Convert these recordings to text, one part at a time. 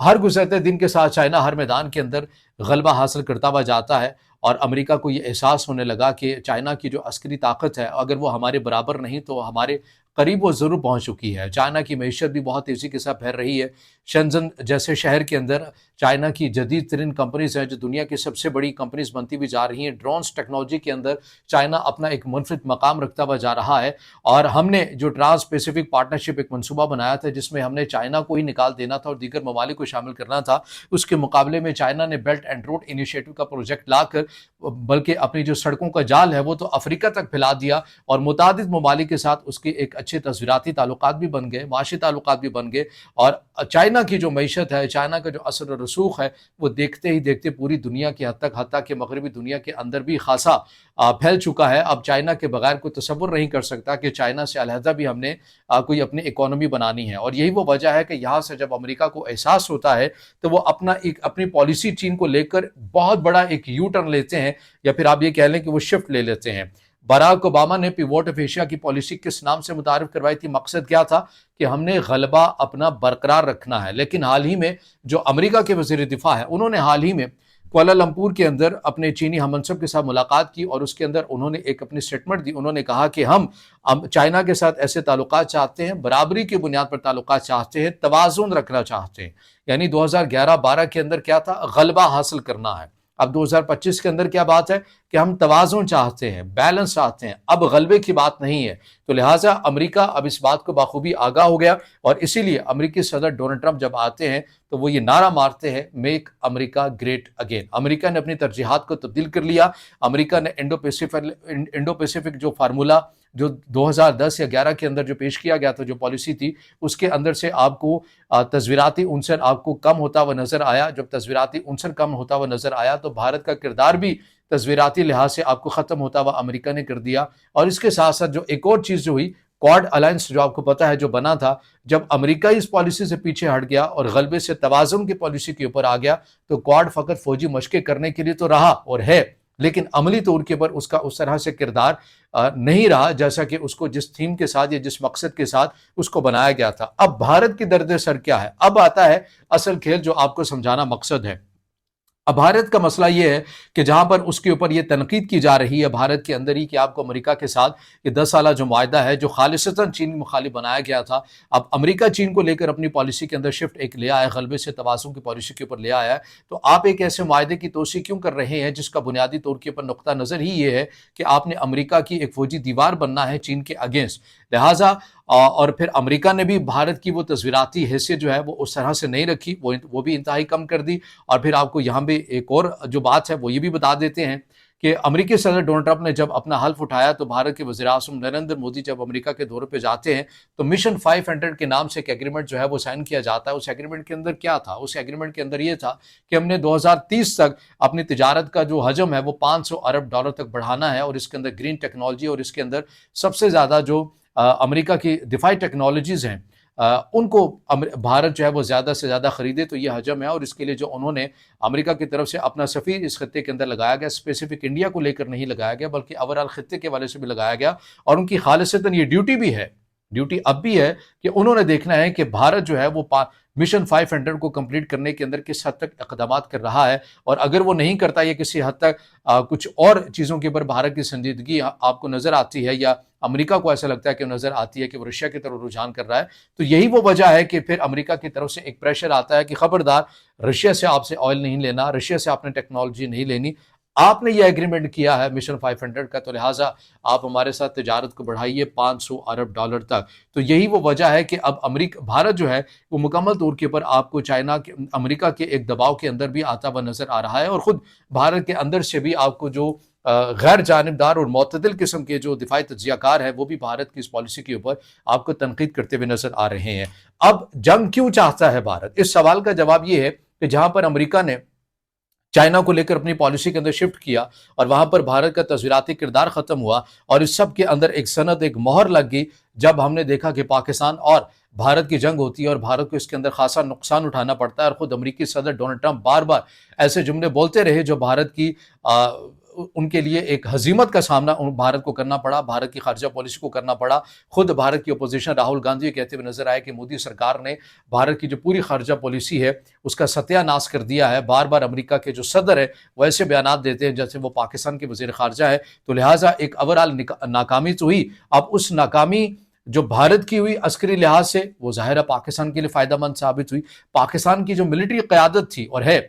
ہر گزرتے دن کے ساتھ چائنا ہر میدان کے اندر غلبہ حاصل کرتا ہوا جاتا ہے، اور امریکہ کو یہ احساس ہونے لگا کہ چائنا کی جو عسکری طاقت ہے اگر وہ ہمارے برابر نہیں تو ہمارے قریب وہ ضرور پہنچ چکی ہے۔ چائنا کی معیشت بھی بہت تیزی کے ساتھ پھیل رہی ہے۔ شنزن جیسے شہر کے اندر چائنا کی جدید ترین کمپنیز ہیں جو دنیا کی سب سے بڑی کمپنیز بنتی بھی جا رہی ہیں۔ ڈرونز ٹیکنالوجی کے اندر چائنا اپنا ایک منفرد مقام رکھتا ہوا جا رہا ہے، اور ہم نے جو ٹرانس پیسیفک پارٹنرشپ ایک منصوبہ بنایا تھا جس میں ہم نے چائنا کو ہی نکال دینا تھا اور دیگر ممالک کو شامل کرنا تھا، اس کے مقابلے میں چائنا نے بیلٹ اینڈ روڈ انیشیٹو کا پروجیکٹ لا کر بلکہ اپنی جو سڑکوں کا جال ہے وہ تو افریقہ تک پھیلا دیا، اور متعدد ممالک کے ساتھ اس کے ایک اچھے تصویراتی تعلقات بھی بن گئے، معاشی تعلقات بھی بن گئے، اور چائنا کی جو معیشت ہے، چائنا کا جو اثر و رسوخ ہے وہ دیکھتے ہی دیکھتے پوری دنیا کی حد تک، حتیٰ کہ مغربی دنیا کے اندر بھی خاصا پھیل چکا ہے۔ اب چائنا کے بغیر کوئی تصور نہیں کر سکتا کہ چائنا سے علیحدہ بھی ہم نے کوئی اپنی اکانومی بنانی ہے، اور یہی وہ وجہ ہے کہ یہاں سے جب امریکہ کو احساس ہوتا ہے تو وہ اپنی پالیسی چین کو لے کر بہت بڑا ایک یو ٹرن لیتے ہیں، یا پھر آپ یہ کہہ لیں کہ وہ شفٹ لے لیتے ہیں۔ باراک اوباما نے پیوٹ آف ایشیا کی پالیسی کس نام سے متعارف کروائی تھی؟ مقصد کیا تھا کہ ہم نے غلبہ اپنا برقرار رکھنا ہے، لیکن حال ہی میں جو امریکہ کے وزیر دفاع ہے انہوں نے حال ہی میں کوالالمپور کے اندر اپنے چینی ہم منصب کے ساتھ ملاقات کی، اور اس کے اندر انہوں نے ایک اپنی سٹیٹمنٹ دی۔ انہوں نے کہا کہ ہم چائنا کے ساتھ ایسے تعلقات چاہتے ہیں، برابری کی بنیاد پر تعلقات چاہتے ہیں، توازن رکھنا چاہتے ہیں۔ یعنی 2011-12 کے اندر کیا تھا؟ غلبہ حاصل کرنا ہے۔ اب 2025 کے اندر کیا بات ہے کہ ہم توازن چاہتے ہیں، بیلنس چاہتے ہیں، اب غلبے کی بات نہیں ہے۔ تو لہٰذا امریکہ اب اس بات کو بخوبی آگاہ ہو گیا، اور اسی لیے امریکی صدر ڈونلڈ ٹرمپ جب آتے ہیں تو وہ یہ نعرہ مارتے ہیں، میک امریکہ گریٹ اگین۔ امریکہ نے اپنی ترجیحات کو تبدیل کر لیا۔ امریکہ نے انڈو پیسیفک جو فارمولا جو 2010 یا 11 کے اندر جو پیش کیا گیا تھا، جو پالیسی تھی، اس کے اندر سے آپ کو تصویراتی عنصر آپ کو کم ہوتا ہوا نظر آیا۔ جب تصویراتی عنصر کم ہوتا ہوا نظر آیا تو بھارت کا کردار بھی تصویراتی لحاظ سے آپ کو ختم ہوتا ہوا امریکہ نے کر دیا۔ اور اس کے ساتھ ساتھ جو ایک اور چیز جو ہوئی، کوڈ الائنس جو آپ کو پتا ہے جو بنا تھا، جب امریکہ اس پالیسی سے پیچھے ہٹ گیا اور غلبے سے توازن کی پالیسی کے اوپر آ گیا، تو کوڈ فقط فوجی مشقیں کرنے کے لیے تو رہا اور ہے، لیکن عملی طور کے پر اس کا اس طرح سے کردار نہیں رہا جیسا کہ اس کو جس تھیم کے ساتھ یا جس مقصد کے ساتھ اس کو بنایا گیا تھا۔ اب بھارت کی درد سر کیا ہے؟ اب آتا ہے اصل کھیل جو آپ کو سمجھانا مقصد ہے۔ اب بھارت کا مسئلہ یہ ہے کہ جہاں پر اس کے اوپر یہ تنقید کی جا رہی ہے بھارت کے اندر ہی کہ آپ کو امریکہ کے ساتھ یہ 10 سالہ جو معاہدہ ہے جو خالصتاً چین مخالف بنایا گیا تھا، اب امریکہ چین کو لے کر اپنی پالیسی کے اندر شفٹ ایک لے آیا، غلبے سے توازن کی پالیسی کے اوپر لے آیا ہے، تو آپ ایک ایسے معاہدے کی توسیع کیوں کر رہے ہیں جس کا بنیادی طور کے اوپر نقطہ نظر ہی یہ ہے کہ آپ نے امریکہ کی ایک فوجی دیوار بننا ہے چین کے اگینسٹ؟ لہٰذا اور پھر امریکہ نے بھی بھارت کی وہ تصویراتی حیثیت جو ہے وہ اس طرح سے نہیں رکھی، وہ بھی انتہائی کم کر دی۔ اور پھر آپ کو یہاں بھی ایک اور جو بات ہے وہ یہ بھی بتا دیتے ہیں کہ امریکی صدر ڈونلڈ ٹرمپ نے جب اپنا حلف اٹھایا تو بھارت کے وزیر اعظم نریندر مودی جب امریکہ کے دورے پہ جاتے ہیں تو مشن 500 کے نام سے ایک ایگریمنٹ جو ہے وہ سائن کیا جاتا ہے۔ اس ایگریمنٹ کے اندر کیا تھا؟ اس ایگریمنٹ کے اندر یہ تھا کہ ہم نے 2030 تک اپنی تجارت کا جو حجم ہے وہ $500 ارب تک بڑھانا ہے، اور اس کے اندر گرین ٹیکنالوجی اور اس کے اندر سب سے زیادہ جو امریکہ کی دفاعی ٹیکنالوجیز ہیں ان کو بھارت جو ہے وہ زیادہ سے زیادہ خریدے، تو یہ حجم ہے۔ اور اس کے لیے جو انہوں نے امریکہ کی طرف سے اپنا سفیر اس خطے کے اندر لگایا گیا، اسپیسیفک انڈیا کو لے کر نہیں لگایا گیا بلکہ اوورآل خطے کے والے سے بھی لگایا گیا، اور ان کی خالصتاً یہ ڈیوٹی بھی ہے، ڈیوٹی اب بھی ہے کہ انہوں نے دیکھنا ہے کہ بھارت جو ہے وہ مشن 500 کو کمپلیٹ کرنے کے اندر کس حد تک اقدامات کر رہا ہے، اور اگر وہ نہیں کرتا یا کسی حد تک کچھ اور چیزوں کے اوپر بھارت کی سنجیدگی آپ کو نظر آتی ہے یا امریکہ کو ایسا لگتا ہے کہ نظر آتی ہے کہ وہ رشیا کی طرف رجحان کر رہا ہے، تو یہی وہ وجہ ہے کہ پھر امریکہ کی طرف سے ایک پریشر آتا ہے کہ خبردار رشیا سے آپ سے آئل نہیں لینا، رشیا سے آپ نے ٹیکنالوجی نہیں لینی، آپ نے یہ ایگریمنٹ کیا ہے مشن 500 کا، تو لہٰذا آپ ہمارے ساتھ تجارت کو بڑھائیے $500 ارب تک۔ تو یہی وہ وجہ ہے کہ اب بھارت جو ہے وہ مکمل طور کے پر آپ کو امریکہ کے ایک دباؤ کے اندر بھی آتا ہوا نظر آ رہا ہے، اور خود بھارت کے اندر سے بھی آپ کو جو غیر جانبدار اور معتدل قسم کے جو دفاعی تجزیہ کار ہیں وہ بھی بھارت کی اس پالیسی کے اوپر آپ کو تنقید کرتے ہوئے نظر آ رہے ہیں۔ اب جنگ کیوں چاہتا ہے بھارت؟ اس سوال کا جواب یہ ہے کہ جہاں پر امریکہ نے چائنا کو لے کر اپنی پالیسی کے اندر شفٹ کیا اور وہاں پر بھارت کا تصویراتی کردار ختم ہوا، اور اس سب کے اندر ایک سند ایک مہر لگ گئی جب ہم نے دیکھا کہ پاکستان اور بھارت کی جنگ ہوتی ہے اور بھارت کو اس کے اندر خاصا نقصان اٹھانا پڑتا ہے، اور خود امریکی صدر ڈونلڈ ٹرمپ بار بار ایسے جملے بولتے رہے جو بھارت کی ان کے لیے ایک ہزیمت کا سامنا بھارت کو کرنا پڑا، بھارت کی خارجہ پالیسی کو کرنا پڑا۔ خود بھارت کی اپوزیشن راہل گاندھی کہتے ہوئے نظر آئے کہ مودی سرکار نے بھارت کی جو پوری خارجہ پالیسی ہے اس کا ستیہ ناش کر دیا ہے۔ بار بار امریکہ کے جو صدر ہے وہ ایسے بیانات دیتے ہیں جیسے وہ پاکستان کے وزیر خارجہ ہے، تو لہٰذا ایک اوورآل ناکامی تو ہوئی۔ اب اس ناکامی جو بھارت کی ہوئی عسکری لحاظ سے وہ ظاہرہ پاکستان کے لیے فائدہ مند ثابت ہوئی۔ پاکستان کی جو ملٹری قیادت تھی اور ہے،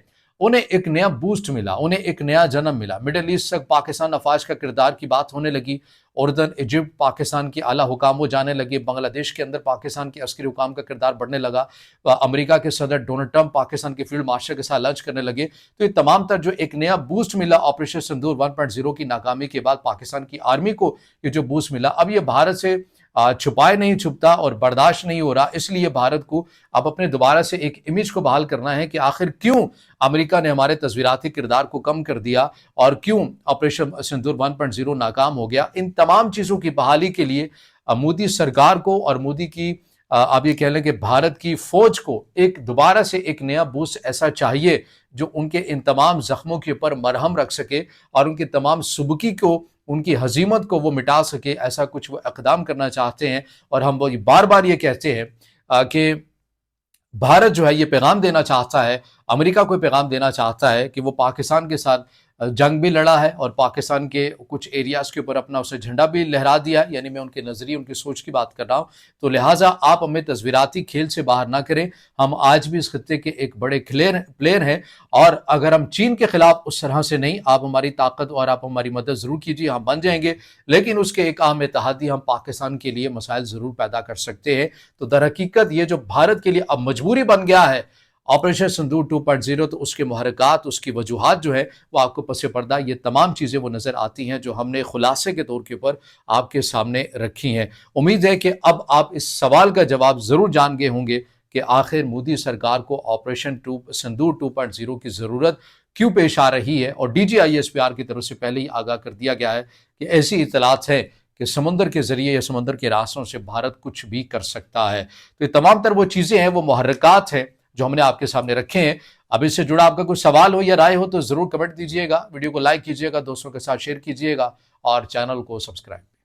انہیں ایک نیا بوسٹ ملا، انہیں ایک نیا جنم ملا۔ مڈل ایسٹ تک پاکستان افواج کا کردار کی بات ہونے لگی، اردن، ایجپٹ پاکستان کے اعلیٰ حکام وہ جانے لگے، بنگلہ دیش کے اندر پاکستان کے عسکری حکام کا کردار بڑھنے لگا، امریکہ کے صدر ڈونلڈ ٹرمپ پاکستان کے فیلڈ مارشل کے ساتھ لنچ کرنے لگے۔ تو یہ تمام تر جو ایک نیا بوسٹ ملا آپریشن سندور 1.0 کی ناکامی کے بعد پاکستان کی آرمی کو یہ جو بوسٹ ملا، اب یہ بھارت سے چھپائے نہیں چھپتا اور برداشت نہیں ہو رہا۔ اس لیے بھارت کو اب اپنے دوبارہ سے ایک امیج کو بحال کرنا ہے کہ آخر کیوں امریکہ نے ہمارے تصویراتی کردار کو کم کر دیا اور کیوں آپریشن سندور 1.0 ناکام ہو گیا۔ ان تمام چیزوں کی بحالی کے لیے مودی سرکار کو اور مودی کی آپ یہ کہہ لیں کہ بھارت کی فوج کو ایک دوبارہ سے ایک نیا بوسٹ ایسا چاہیے جو ان کے ان تمام زخموں کے اوپر مرہم رکھ سکے اور ان کی تمام سبکی کو، ان کی ہزیمت کو وہ مٹا سکے۔ ایسا کچھ وہ اقدام کرنا چاہتے ہیں اور ہم وہ بار بار یہ کہتے ہیں کہ بھارت جو ہے یہ پیغام دینا چاہتا ہے، امریکہ کو پیغام دینا چاہتا ہے کہ وہ پاکستان کے ساتھ جنگ بھی لڑا ہے اور پاکستان کے کچھ ایریاز کے اوپر اپنا اسے جھنڈا بھی لہرا دیا ہے، یعنی میں ان کے نظریے، ان کی سوچ کی بات کر رہا ہوں۔ تو لہٰذا آپ ہمیں تصویراتی کھیل سے باہر نہ کریں، ہم آج بھی اس خطے کے ایک بڑے پلیئر ہیں اور اگر ہم چین کے خلاف اس طرح سے نہیں، آپ ہماری طاقت اور آپ ہماری مدد ضرور کیجیے، ہم بن جائیں گے، لیکن اس کے ایک اہم اتحادی ہم پاکستان کے لیے مسائل ضرور پیدا کر سکتے ہیں۔ تو در حقیقت یہ جو بھارت کے لیے اب مجبوری بن گیا ہے آپریشن سندور 2.0، تو اس کے محرکات، اس کی وجوہات جو ہے وہ آپ کو پس پردہ یہ تمام چیزیں وہ نظر آتی ہیں جو ہم نے خلاصے کے طور کے اوپر آپ کے سامنے رکھی ہیں۔ امید ہے کہ اب آپ اس سوال کا جواب ضرور جان گئے ہوں گے کہ آخر مودی سرکار کو آپریشن سندور 2.0 کی ضرورت کیوں پیش آ رہی ہے، اور DGISPR کی طرف سے پہلے ہی آگاہ کر دیا گیا ہے کہ ایسی اطلاعات ہیں کہ سمندر کے ذریعے یا سمندر کے راستوں سے بھارت کچھ بھی کر سکتا ہے۔ تو یہ تمام تر وہ چیزیں ہیں، وہ محرکات ہیں جو ہم نے آپ کے سامنے رکھے ہیں۔ اب اس سے جڑا آپ کا کوئی سوال ہو یا رائے ہو تو ضرور کمنٹ دیجیے گا، ویڈیو کو لائک کیجیے گا، دوستوں کے ساتھ شیئر کیجیے گا اور چینل کو سبسکرائب